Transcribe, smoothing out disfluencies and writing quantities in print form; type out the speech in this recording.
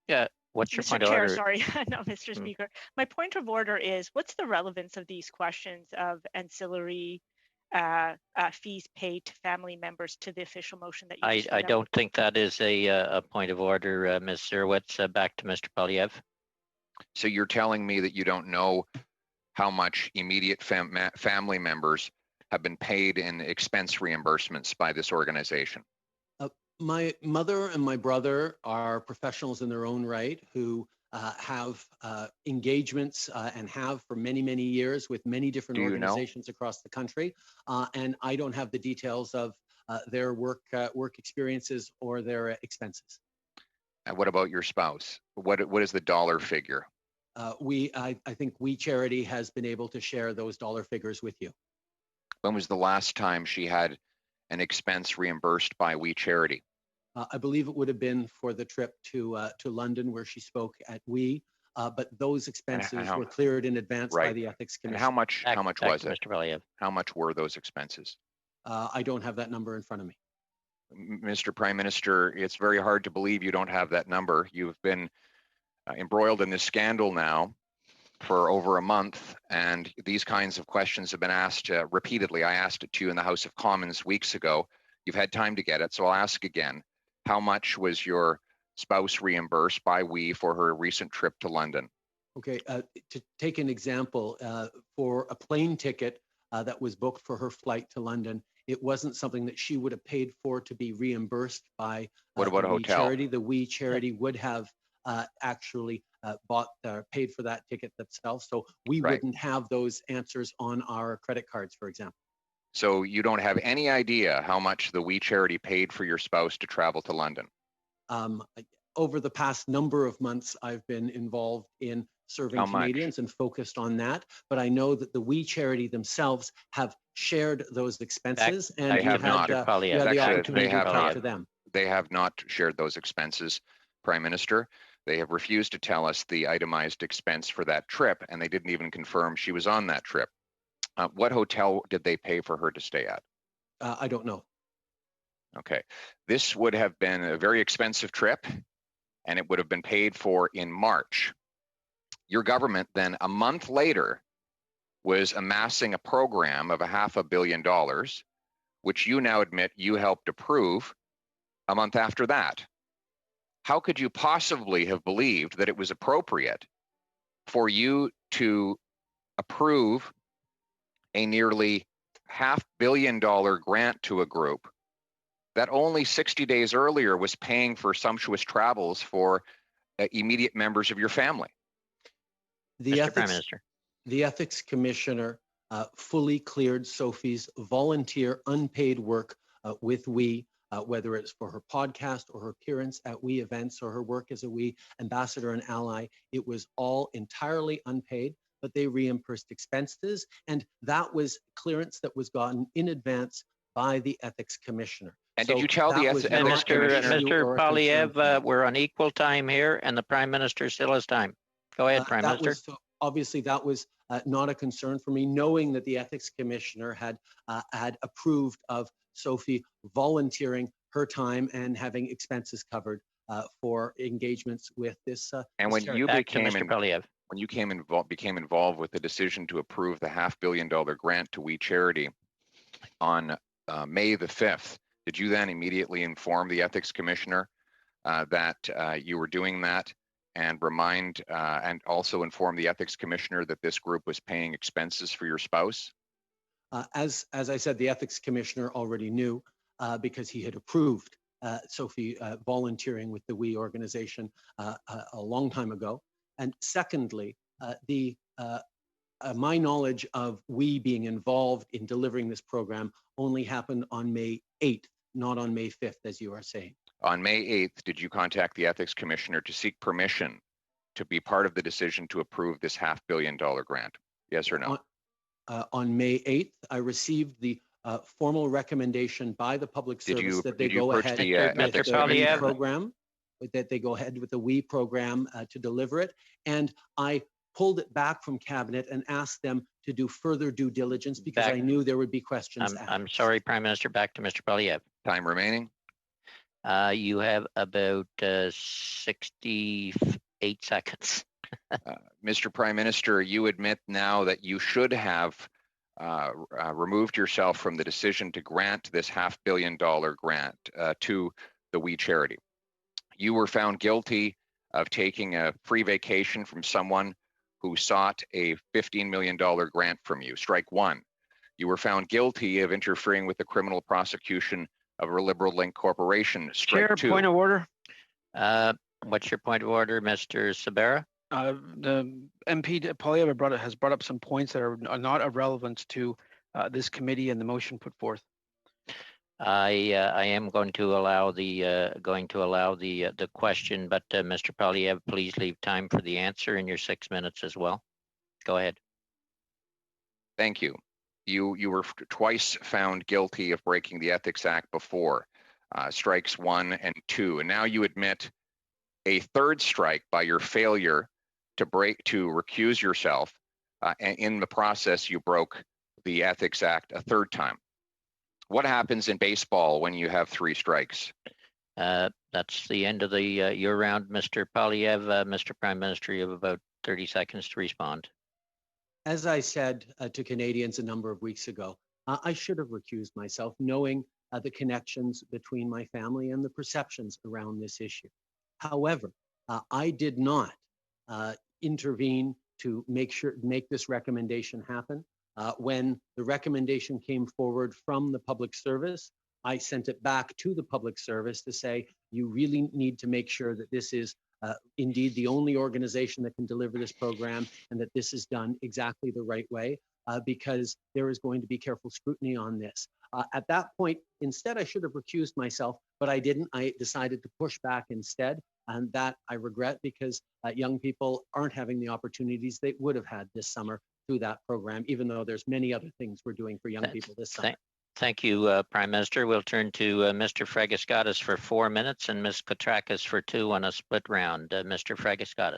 Yeah. What's your Mr. point of Chair, order? sorry, no, Mr. Speaker. My point of order is, what's the relevance of these questions of ancillary fees paid to family members to the official motion that you just I read out? don't think that is a point of order, Ms. Zerwitz. Back to Mr. Poilievre. So you're telling me that you don't know how much immediate family members have been paid in expense reimbursements by this organization? My mother and my brother are professionals in their own right who have engagements and have for many, many years with many different organizations across the country. And I don't have the details of their work experiences or their expenses. And what about your spouse? What is the dollar figure? I think We Charity has been able to share those dollar figures with you. When was the last time she had an expense reimbursed by We Charity? I believe it would have been for the trip to London where she spoke at We, but those expenses were cleared in advance by the Ethics Commission. And how much was it? Mr. Poilievre. How much were those expenses? I don't have that number in front of me. Mr. Prime Minister, it's very hard to believe you don't have that number. You've been embroiled in this scandal now for over a month, and these kinds of questions have been asked repeatedly. I asked it to you in the House of Commons weeks ago. You've had time to get it, so I'll ask again. How much was your spouse reimbursed by We for her recent trip to London? Okay, to take an example, for a plane ticket that was booked for her flight to London, it wasn't something that she would have paid for to be reimbursed by what about a hotel? Charity. The We Charity would have actually paid for that ticket themselves. So we wouldn't have those answers on our credit cards, for example. So you don't have any idea how much the We Charity paid for your spouse to travel to London? Over the past number of months, I've been involved in serving Canadians and focused on that. But I know that the We Charity themselves have shared those expenses, and you had the opportunity to talk to them. They have not shared those expenses, Prime Minister. They have refused to tell us the itemized expense for that trip, and they didn't even confirm she was on that trip. What hotel did they pay for her to stay at? I don't know. Okay. This would have been a very expensive trip, and it would have been paid for in March. Your government then, a month later, was amassing a program of $500 million, which you now admit you helped approve a month after that. How could you possibly have believed that it was appropriate for you to approve a nearly $500 million grant to a group that only 60 days earlier was paying for sumptuous travels for immediate members of your family? Mr. Prime Minister. The Ethics Commissioner fully cleared Sophie's volunteer unpaid work with We, whether it's for her podcast or her appearance at We events or her work as a We ambassador and ally. It was all entirely unpaid, but they reimbursed expenses, and that was clearance that was gotten in advance by the Ethics Commissioner. And did you tell the Ethics Commissioner? Mr. Poilievre, we're on equal time here, and the Prime Minister still has time. Go ahead, Prime Minister. Obviously, that was not a concern for me, knowing that the Ethics Commissioner had approved of Sophie volunteering her time and having expenses covered for engagements with this. And when you became involved with the decision to approve the $500 million grant to We Charity on May the 5th, did you then immediately inform the Ethics Commissioner that you were doing that, and and also inform the Ethics Commissioner that this group was paying expenses for your spouse? As I said, the Ethics Commissioner already knew because he had approved Sophie volunteering with the We organization a long time ago. And secondly, my knowledge of We being involved in delivering this program only happened on May 8th, not on May 5th, as you are saying. On May 8th, did you contact the Ethics Commissioner to seek permission to be part of the decision to approve this $500 million grant? Yes or no? On May 8th, I received the formal recommendation by the Public Service that they go ahead with the We program, that they go ahead with the We program to deliver it. And I pulled it back from Cabinet and asked them to do further due diligence because I knew there would be questions. I'm sorry, Prime Minister, back to Mr. Poilievre. Time remaining. You have about 68 seconds. Mr. Prime Minister, you admit now that you should have removed yourself from the decision to grant this $500 million grant to the We Charity. You were found guilty of taking a free vacation from someone who sought a $15 million grant from you, strike one. You were found guilty of interfering with the criminal prosecution of a Liberal Link corporation, strike Chair, two. point of order. What's your point of order, Mr. Sabera? The MP Poilievre has brought up some points that are not of relevance to this committee and the motion put forth. I am going to allow the question, but Mr. Poilievre, please leave time for the answer in your 6 minutes as well. Go ahead. Thank you. You were twice found guilty of breaking the Ethics Act before, strikes 1 and 2, and now you admit a third strike by your failure to recuse yourself, and in the process you broke the Ethics Act a third time. What happens in baseball when you have 3 strikes? That's the end of the your round, Mr. Poilievre. Mr. Prime Minister, you have about 30 seconds to respond. As I said to Canadians a number of weeks ago, I should have recused myself, knowing the connections between my family and the perceptions around this issue. However, I did not intervene to make this recommendation happen. When the recommendation came forward from the public service, I sent it back to the public service to say, you really need to make sure that this is indeed the only organization that can deliver this program, and that this is done exactly the right way, because there is going to be careful scrutiny on this. At that point, instead, I should have recused myself, but I didn't. I decided to push back instead, and that I regret, because young people aren't having the opportunities they would have had this summer through that program, even though there's many other things we're doing for young people this summer. Thank you, Prime Minister. We'll turn to Mr. Fragiskatis for 4 minutes and Ms. Kotrakis for 2 on a split round. Mr. Fragiskatis.